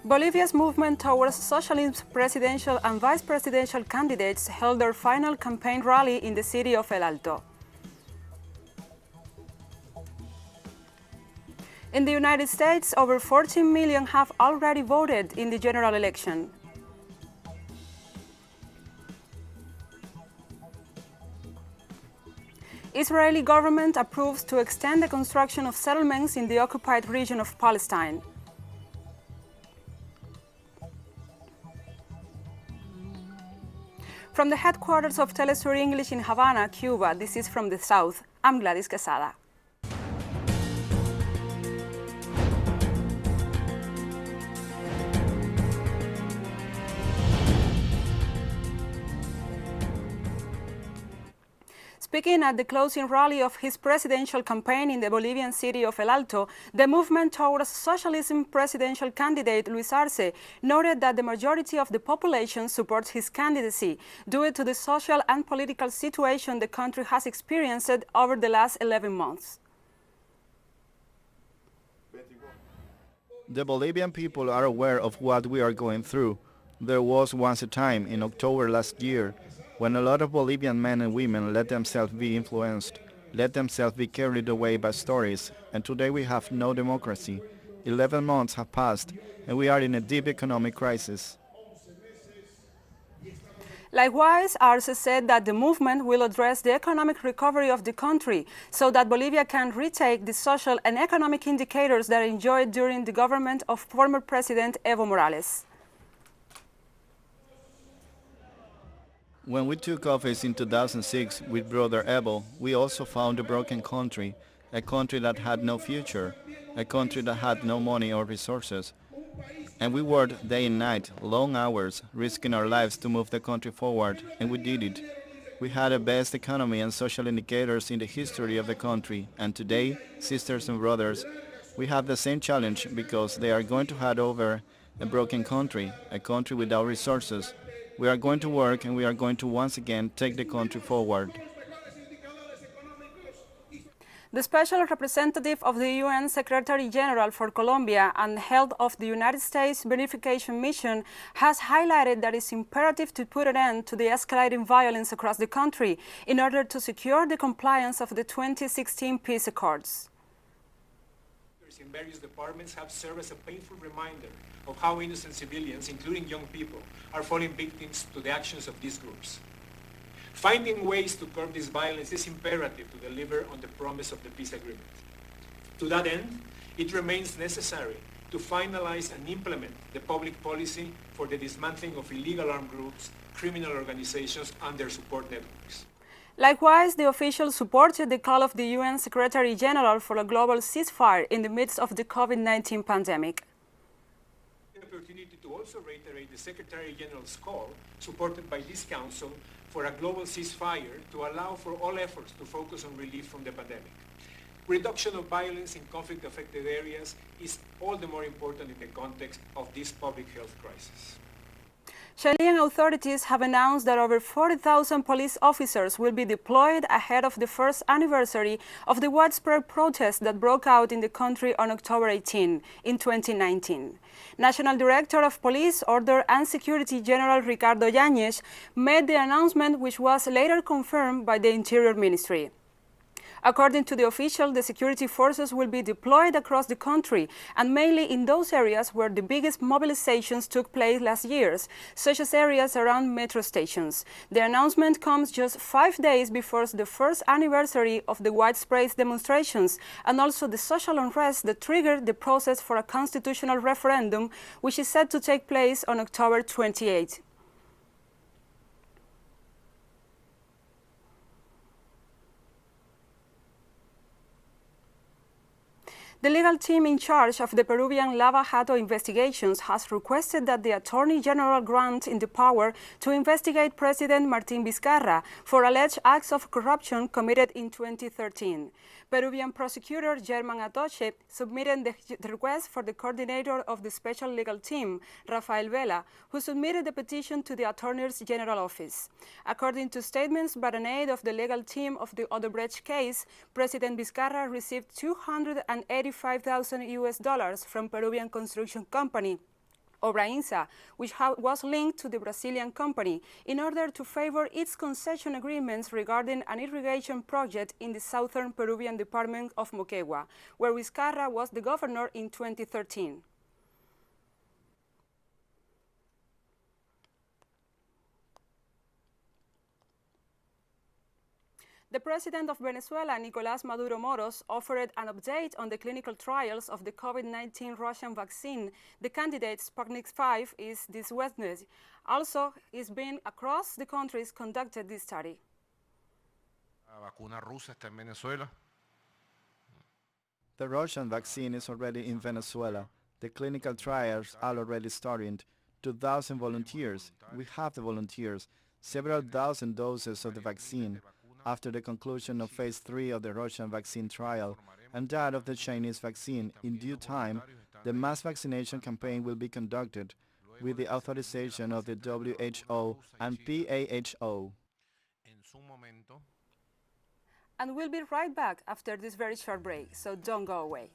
Bolivia's movement towards socialist presidential and vice presidential candidates held their final campaign rally in the city of El Alto. In the United States, over 14 million have already voted in the general election. Israeli government approves to extend the construction of settlements in the occupied region of Palestine. From the headquarters of TeleSUR English in Havana, Cuba, this is From the South. I'm Gladys Quesada. Speaking at the closing rally of his presidential campaign in the Bolivian city of El Alto, the movement towards socialism presidential candidate Luis Arce noted that the majority of the population supports his candidacy due to the social and political situation the country has experienced over the last 11 months. The Bolivian people are aware of what we are going through. There was once a time in October last year when a lot of Bolivian men and women let themselves be influenced, let themselves be carried away by stories, and today we have no democracy. 11 months have passed, and we are in a deep economic crisis. Likewise, Arce said that the movement will address the economic recovery of the country so that Bolivia can retake the social and economic indicators that enjoyed during the government of former President Evo Morales. When we took office in 2006 with Brother Evo, we also found a broken country, a country that had no future, a country that had no money or resources. And we worked day and night, long hours, risking our lives to move the country forward, and we did it. We had the best economy and social indicators in the history of the country, and today, sisters and brothers, we have the same challenge because they are going to hand over a broken country, a country without resources. We are going to work and we are going to once again take the country forward. The special representative of the UN Secretary General for Colombia and head of the United States Verification Mission has highlighted that it's imperative to put an end to the escalating violence across the country in order to secure the compliance of the 2016 peace accords. In various departments have served as a painful reminder of how innocent civilians, including young people, are falling victims to the actions of these groups. Finding ways to curb this violence is imperative to deliver on the promise of the peace agreement. To that end, it remains necessary to finalize and implement the public policy for the dismantling of illegal armed groups, criminal organizations, and their support networks. Likewise, the official supported the call of the UN Secretary General for a global ceasefire in the midst of the COVID-19 pandemic. The opportunity to also reiterate the Secretary General's call, supported by this Council, for a global ceasefire to allow for all efforts to focus on relief from the pandemic. Reduction of violence in conflict-affected areas is all the more important in the context of this public health crisis. Chilean authorities have announced that over 40,000 police officers will be deployed ahead of the first anniversary of the widespread protests that broke out in the country on October 18 in 2019. National Director of Police, Order and Security General Ricardo Yáñez made the announcement, which was later confirmed by the Interior Ministry. According to the official, the security forces will be deployed across the country and mainly in those areas where the biggest mobilizations took place last year, such as areas around metro stations. The announcement comes just 5 days before the first anniversary of the widespread demonstrations and also the social unrest that triggered the process for a constitutional referendum, which is set to take place on October 28. The legal team in charge of the Peruvian Lava Jato investigations has requested that the Attorney General grant in the power to investigate President Martín Vizcarra for alleged acts of corruption committed in 2013. Peruvian prosecutor Germán Atoche submitted the request for the coordinator of the special legal team, Rafael Vela, who submitted the petition to the Attorney General office. According to statements by an aide of the legal team of the Odebrecht case, President Vizcarra received $285,000 from Peruvian construction company Obrainsa, which was linked to the Brazilian company in order to favor its concession agreements regarding an irrigation project in the southern Peruvian department of Moquegua, where Vizcarra was the governor in 2013. The president of Venezuela, Nicolás Maduro Moros, offered an update on the clinical trials of the COVID-19 Russian vaccine. The candidate Sputnik 5 is this Wednesday. Also, it's been across the countries conducted this study. La vacuna rusa está en Venezuela. The Russian vaccine is already in Venezuela. The clinical trials are already starting. 2,000 volunteers. We have the volunteers. Several thousand doses of the vaccine. After the conclusion of phase 3 of the Russian vaccine trial and that of the Chinese vaccine, in due time, the mass vaccination campaign will be conducted with the authorization of the WHO and PAHO. And we'll be right back after this very short break, so don't go away.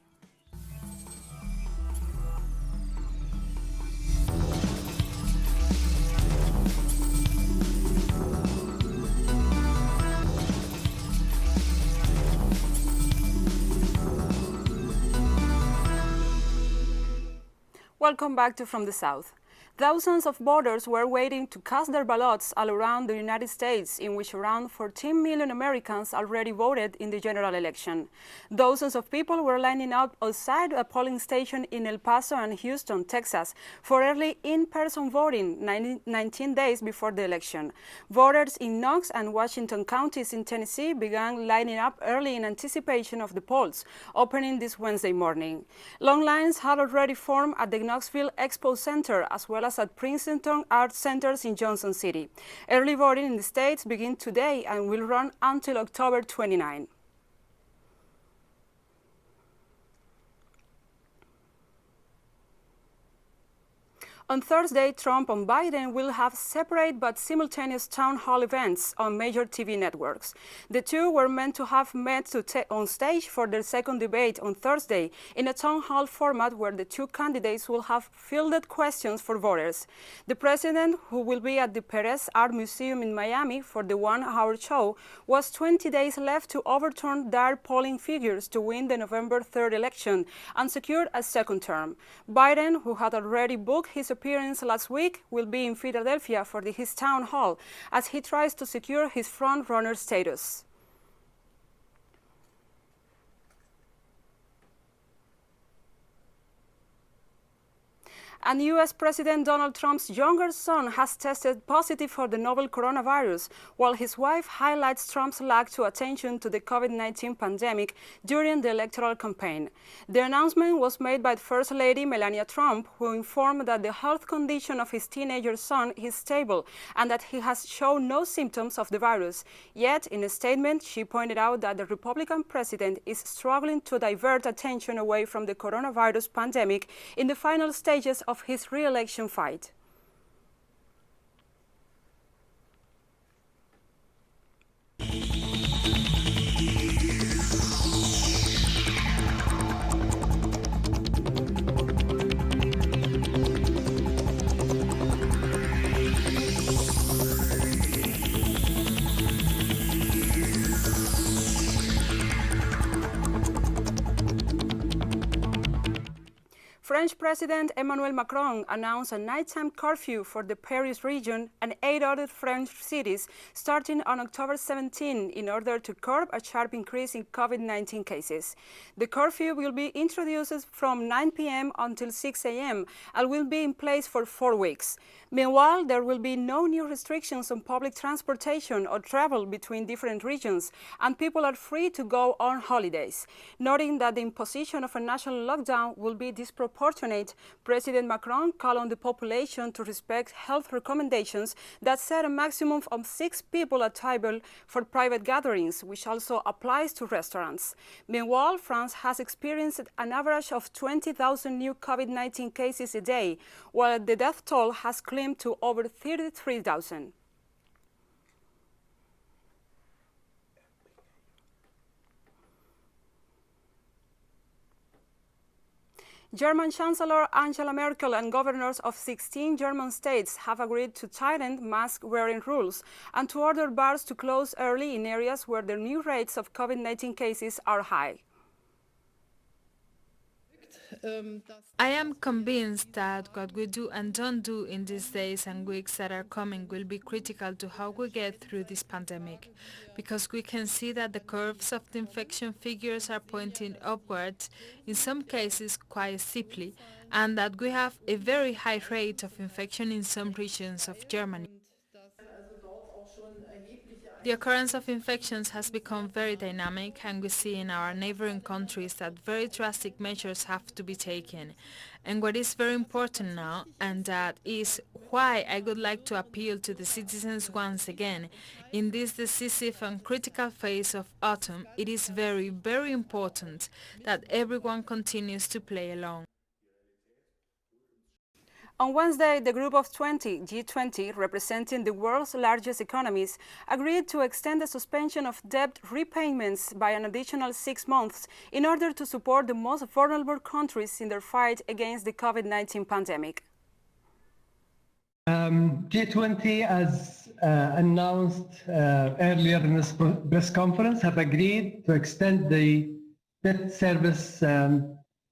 Welcome back to From the South. Thousands of voters were waiting to cast their ballots all around the United States, in which around 14 million Americans already voted in the general election. Dozens of people were lining up outside a polling station in El Paso and Houston, Texas, for early in-person voting 19 days before the election. Voters in Knox and Washington counties in Tennessee began lining up early in anticipation of the polls, opening this Wednesday morning. Long lines had already formed at the Knoxville Expo Center, as well as at Princeton Art Centers in Johnson City. Early voting in the states begins today and will run until October 29. On Thursday, Trump and Biden will have separate but simultaneous town hall events on major TV networks. The two were meant to have met on stage for their second debate on Thursday in a town hall format where the two candidates will have fielded questions for voters. The president, who will be at the Perez Art Museum in Miami for the one-hour show, was 20 days left to overturn their polling figures to win the November 3rd election and secure a second term. Biden, who had already booked his appearance last week, will be in Philadelphia for his town hall as he tries to secure his front-runner status. And U.S. President Donald Trump's younger son has tested positive for the novel coronavirus, while his wife highlights Trump's lack of attention to the COVID-19 pandemic during the electoral campaign. The announcement was made by First Lady Melania Trump, who informed that the health condition of his teenager son is stable and that he has shown no symptoms of the virus. Yet, in a statement, she pointed out that the Republican president is struggling to divert attention away from the coronavirus pandemic in the final stages of his re-election fight. French President Emmanuel Macron announced a nighttime curfew for the Paris region and 8 other French cities starting on October 17 in order to curb a sharp increase in COVID-19 cases. The curfew will be introduced from 9 p.m. until 6 a.m. and will be in place for 4 weeks. Meanwhile, there will be no new restrictions on public transportation or travel between different regions, and people are free to go on holidays. Noting that the imposition of a national lockdown will be disproportionate, President Macron called on the population to respect health recommendations that set a maximum of 6 people at table for private gatherings, which also applies to restaurants. Meanwhile, France has experienced an average of 20,000 new COVID-19 cases a day, while the death toll has climbed to over 33,000. German Chancellor Angela Merkel and governors of 16 German states have agreed to tighten mask-wearing rules and to order bars to close early in areas where the new rates of COVID-19 cases are high. I am convinced that what we do and don't do in these days and weeks that are coming will be critical to how we get through this pandemic, because we can see that the curves of the infection figures are pointing upwards, in some cases quite steeply, and that we have a very high rate of infection in some regions of Germany. The occurrence of infections has become very dynamic, and we see in our neighboring countries that very drastic measures have to be taken. And what is very important now, and that is why I would like to appeal to the citizens once again, in this decisive and critical phase of autumn, it is very, very important that everyone continues to play along. On Wednesday, the Group of 20, G20, representing the world's largest economies, agreed to extend the suspension of debt repayments by an additional 6 months in order to support the most vulnerable countries in their fight against the COVID-19 pandemic. G20, as announced earlier in this press conference, have agreed to extend the debt service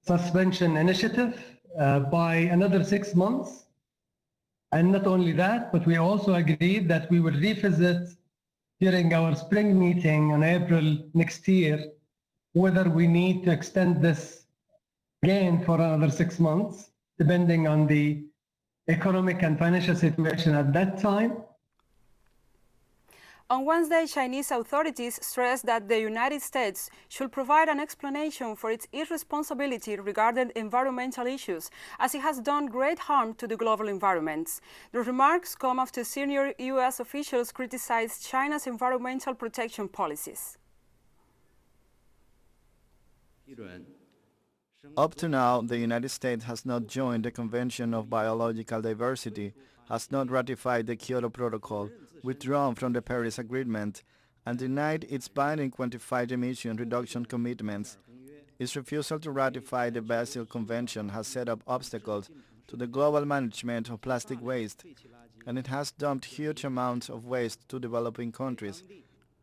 suspension initiative by another 6 months. And not only that, but we also agreed that we will revisit during our spring meeting in April next year whether we need to extend this again for another 6 months, depending on the economic and financial situation at that time. On Wednesday, Chinese authorities stressed that the United States should provide an explanation for its irresponsibility regarding environmental issues, as it has done great harm to the global environment. The remarks come after senior U.S. officials criticized China's environmental protection policies. Up to now, the United States has not joined the Convention of Biological Diversity, has not ratified the Kyoto Protocol, withdrawn from the Paris Agreement, and denied its binding quantified emission reduction commitments. Its refusal to ratify the Basel Convention has set up obstacles to the global management of plastic waste, and it has dumped huge amounts of waste to developing countries,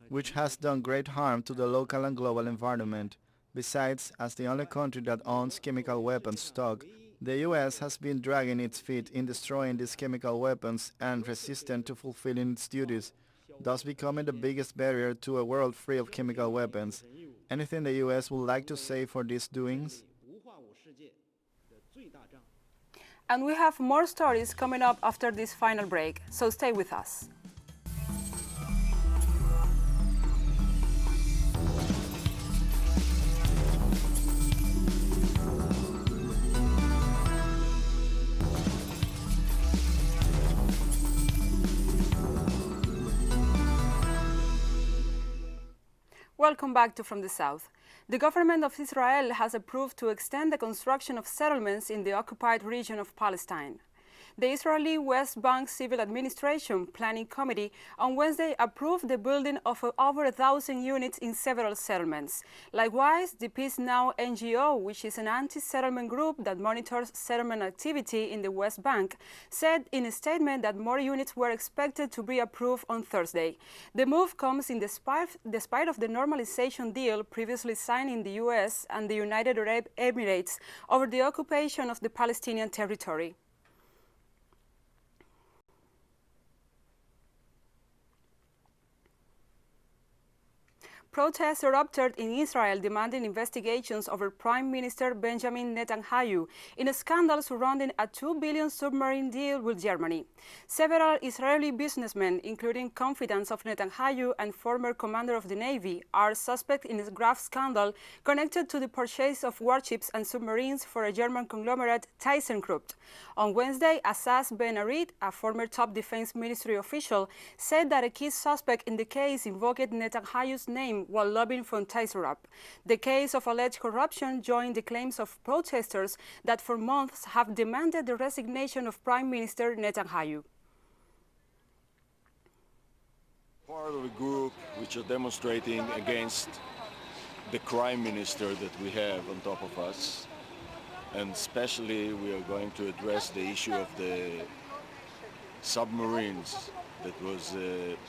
which has done great harm to the local and global environment. Besides, as the only country that owns chemical weapons stock, the US has been dragging its feet in destroying these chemical weapons and resistant to fulfilling its duties, thus becoming the biggest barrier to a world free of chemical weapons. Anything the US would like to say for these doings? And we have more stories coming up after this final break, so stay with us. Welcome back to From the South. The government of Israel has approved to extend the construction of settlements in the occupied region of Palestine. The Israeli West Bank Civil Administration Planning Committee on Wednesday approved the building of over 1,000 units in several settlements. Likewise, the Peace Now NGO, which is an anti-settlement group that monitors settlement activity in the West Bank, said in a statement that more units were expected to be approved on Thursday. The move comes in despite of the normalization deal previously signed in the US and the United Arab Emirates over the occupation of the Palestinian territory. Protests erupted in Israel demanding investigations over Prime Minister Benjamin Netanyahu in a scandal surrounding a $2 billion submarine deal with Germany. Several Israeli businessmen, including confidants of Netanyahu and former commander of the Navy, are suspect in a graft scandal connected to the purchase of warships and submarines for a German conglomerate, ThyssenKrupp. On Wednesday, Assas Ben-Arid, a former top defense ministry official, said that a key suspect in the case invoked Netanyahu's name while lobbying for TeleSUR. The case of alleged corruption joined the claims of protesters that for months have demanded the resignation of Prime Minister Netanyahu. Part of a group which are demonstrating against the crime minister that we have on top of us. and especially we are going to address the issue of the submarines that was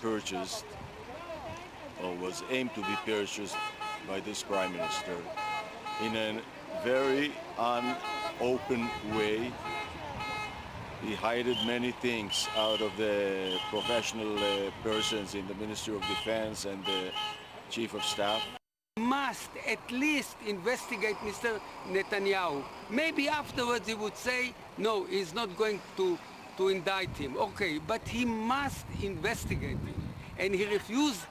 purchased or was aimed to be purchased by this Prime Minister in a very unopen way. He hid many things out of the professional persons in the Ministry of Defense and the Chief of Staff. Must at least investigate Mr. Netanyahu. Maybe afterwards he would say, no, he's not going to indict him. Okay, but he must investigate him. And he refused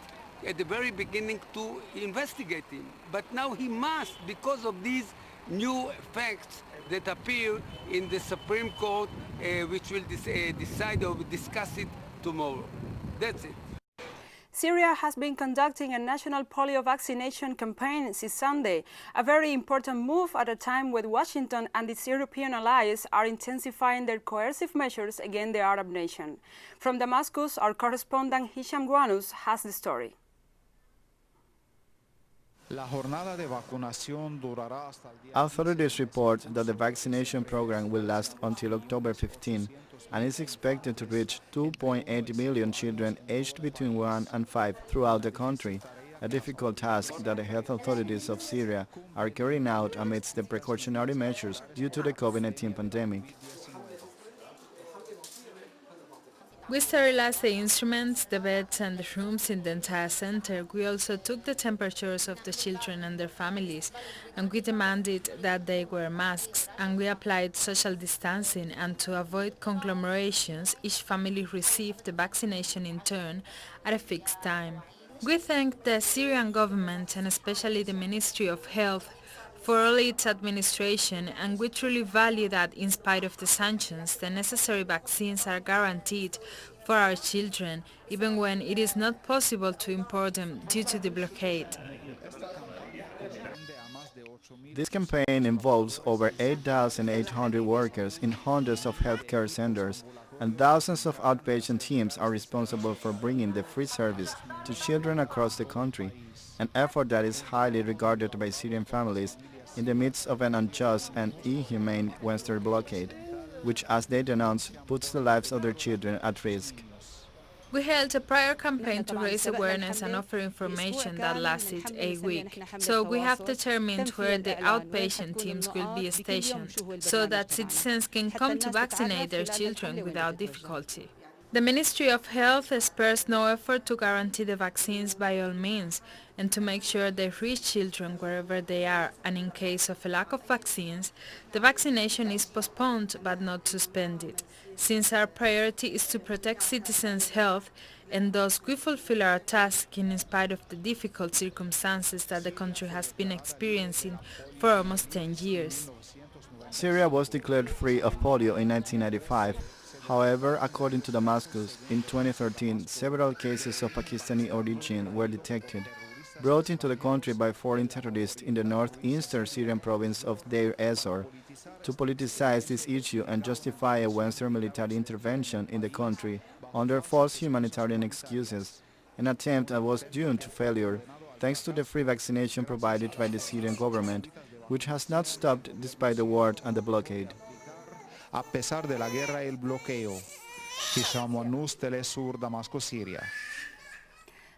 at the very beginning to investigate him. But now he must, because of these new facts that appear in the Supreme Court, which will decide or discuss it tomorrow. That's it. Syria has been conducting a national polio vaccination campaign since Sunday, a very important move at a time when Washington and its European allies are intensifying their coercive measures against the Arab nation. From Damascus, our correspondent Hisham Guanus has the story. Authorities report that the vaccination program will last until October 15 and is expected to reach 2.8 million children aged between 1 and 5 throughout the country, a difficult task that the health authorities of Syria are carrying out amidst the precautionary measures due to the COVID-19 pandemic. We sterilized the instruments, the beds and the rooms in the entire center. We also took the temperatures of the children and their families, and we demanded that they wear masks, and we applied social distancing, and to avoid conglomerations, each family received the vaccination in turn at a fixed time. We thank the Syrian government and especially the Ministry of Health for all its administration, and we truly value that in spite of the sanctions, the necessary vaccines are guaranteed for our children, even when it is not possible to import them due to the blockade. This campaign involves over 8,800 workers in hundreds of healthcare centers, and thousands of outpatient teams are responsible for bringing the free service to children across the country, an effort that is highly regarded by Syrian families in the midst of an unjust and inhumane Western blockade, which, as they denounce, puts the lives of their children at risk. We held a prior campaign to raise awareness and offer information that lasted a week. So we have determined where the outpatient teams will be stationed, so that citizens can come to vaccinate their children without difficulty. The Ministry of Health spares no effort to guarantee the vaccines by all means and to make sure they reach children wherever they are, and in case of a lack of vaccines, the vaccination is postponed but not suspended, since our priority is to protect citizens' health, and thus we fulfill our task in spite of the difficult circumstances that the country has been experiencing for almost 10 years. Syria was declared free of polio in 1995. However, according to Damascus, in 2013, several cases of Pakistani origin were detected, brought into the country by foreign terrorists in the northeastern Syrian province of Deir ez-Zor, to politicize this issue and justify a Western military intervention in the country under false humanitarian excuses, an attempt that was doomed to failure thanks to the free vaccination provided by the Syrian government, which has not stopped despite the war and the blockade. A pesar de la guerra y el bloqueo, TeleSUR, Damascus, Syria.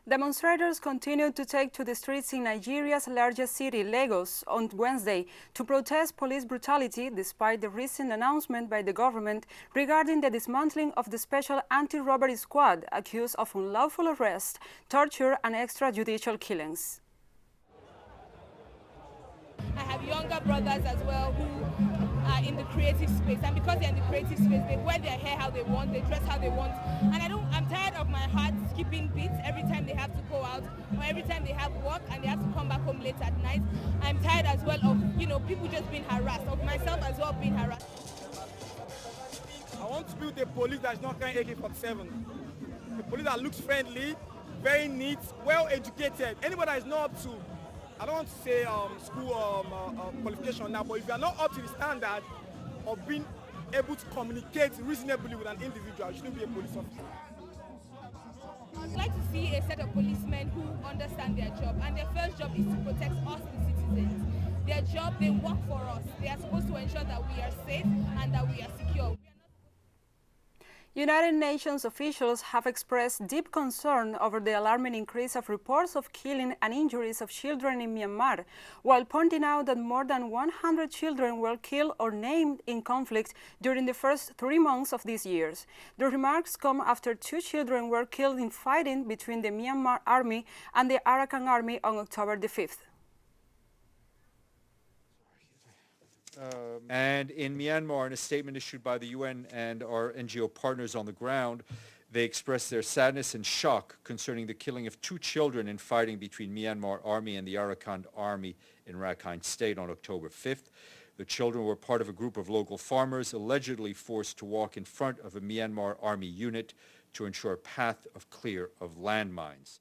Demonstrators continued to take to the streets in Nigeria's largest city, Lagos, on Wednesday to protest police brutality despite the recent announcement by the government regarding the dismantling of the Special Anti-Robbery Squad accused of unlawful arrest, torture and extrajudicial killings. I have younger brothers as well who are in the creative space, and because they're in the creative space, they wear their hair how they want, they dress how they want, and I'm tired of my heart skipping beats every time they have to go out or every time they have work and they have to come back home late at night. I'm tired as well of, people just being harassed, of myself as well being harassed. I want to build a police that's not carrying AK-47. A police that looks friendly, very neat, well educated. Anybody that is not up to, I don't want to say school qualification now, but if you are not up to the standard of being able to communicate reasonably with an individual, you shouldn't be a police officer. I'd like to see a set of policemen who understand their job, and their first job is to protect us, the citizens. their job, they work for us. They are supposed to ensure that we are safe and that we are secure. United Nations officials have expressed deep concern over the alarming increase of reports of killing and injuries of children in Myanmar, while pointing out that more than 100 children were killed or named in conflict during the first 3 months of this year. The remarks come after 2 children were killed in fighting between the Myanmar army and the Arakan army on October the 5th. And in Myanmar, in a statement issued by the UN and our NGO partners on the ground, they expressed their sadness and shock concerning the killing of 2 children in fighting between Myanmar army and the Arakan army in Rakhine State on October 5th. The children were part of a group of local farmers allegedly forced to walk in front of a Myanmar army unit to ensure a path of clear of landmines.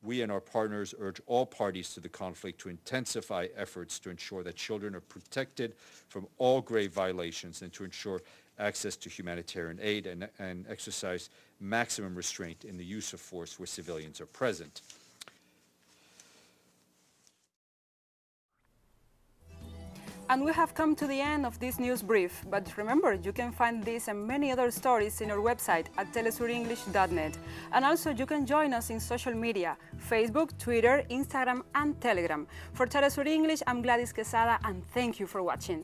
We and our partners urge all parties to the conflict to intensify efforts to ensure that children are protected from all grave violations and to ensure access to humanitarian aid and exercise maximum restraint in the use of force where civilians are present. And we have come to the end of this news brief, but remember, you can find this and many other stories in our website at telesurenglish.net. And also you can join us in social media, Facebook, Twitter, Instagram and Telegram. For TeleSUR English, I'm Gladys Quesada and thank you for watching.